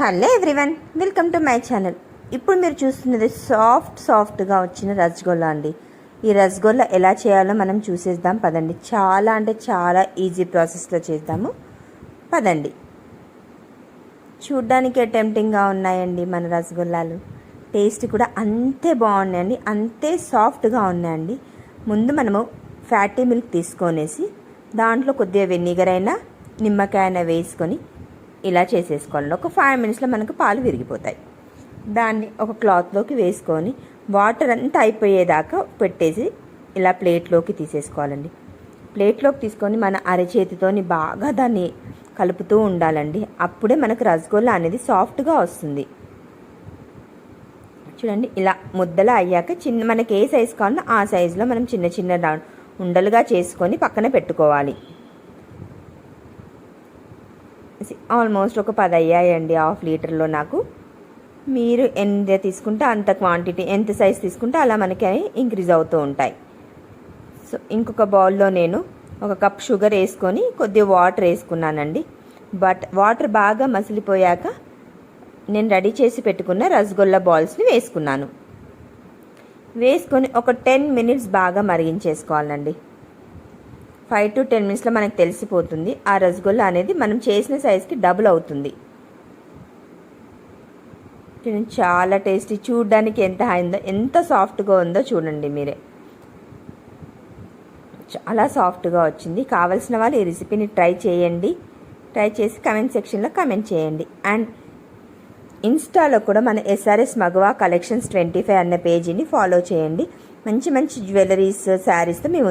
Hello everyone, welcome to my channel. ఇప్పుడు మీరు చూస్తున్నది సాఫ్ట్గా వచ్చిన రసగుల్లా అండి. ఈ రసగుల్లా ఎలా చేయాలో మనం చూసేద్దాం పదండి. చాలా అంటే చాలా ఈజీ ప్రాసెస్లో చేద్దాము పదండి. చూడ్డానికి టెంప్టింగ్గా ఉన్నాయండి మన రసగుల్లాలు. టేస్ట్ కూడా అంతే బాగున్నాయండి, అంతే సాఫ్ట్గా ఉన్నాయండి. ముందు మనము ఫ్యాటీ మిల్క్ తీసుకొనేసి దాంట్లో కొద్దిగా వెనిగర్ అయినా నిమ్మకాయ అయినా వేసుకొని ఇలా చేసేసుకోవాలి. ఒక 5 మినిట్స్లో మనకు పాలు విరిగిపోతాయి. దాన్ని ఒక క్లాత్లోకి వేసుకొని వాటర్ అంతా అయిపోయేదాకా పెట్టేసి ఇలా ప్లేట్లోకి తీసేసుకోవాలండి. ప్లేట్లోకి తీసుకొని మన అరచేతితోని బాగా దాన్ని కలుపుతూ ఉండాలండి. అప్పుడే మనకు రసగుల్లా అనేది సాఫ్ట్గా వస్తుంది. చూడండి, ఇలా ముద్దలా అయ్యాక మనకి ఏ సైజు కావాలో ఆ సైజులో మనం చిన్న చిన్న ఉండలుగా చేసుకొని పక్కన పెట్టుకోవాలి. ఆల్మోస్ట్ ఒక 10 అయ్యాయండి. 1/2 లీటర్లో నాకు. మీరు ఎంత తీసుకుంటే అంత క్వాంటిటీ, ఎంత సైజ్ తీసుకుంటే అలా మనకి ఇంక్రీజ్ అవుతూ ఉంటాయి. సో ఇంకొక బౌల్లో నేను 1 కప్ షుగర్ వేసుకొని కొద్దిగా వాటర్ వేసుకున్నానండి. బట్ వాటర్ బాగా మసిలిపోయాక నేను రెడీ చేసి పెట్టుకున్న రసగుల్లా బాల్స్ని వేసుకున్నాను. వేసుకొని ఒక 10 మినిట్స్ బాగా మరిగించేసుకోవాలండి. 5 to 10 మినిట్స్లో మనకు తెలిసిపోతుంది ఆ రసగుల్లా అనేది మనం చేసిన సైజ్కి డబుల్ అవుతుంది. చాలా టేస్టీ, చూడడానికి ఎంత అయిందో, ఎంత సాఫ్ట్గా ఉందో చూడండి మీరే. చాలా సాఫ్ట్గా వచ్చింది. కావాల్సిన వాళ్ళు ఈ రెసిపీని ట్రై చేయండి. ట్రై చేసి కమెంట్ సెక్షన్లో కమెంట్ చేయండి. అండ్ ఇన్స్టాలో కూడా మన SRS మగవా కలెక్షన్స్ 25 అన్న పేజీని ఫాలో చేయండి. మంచి మంచి జ్యువెలరీస్, శారీస్తో మేము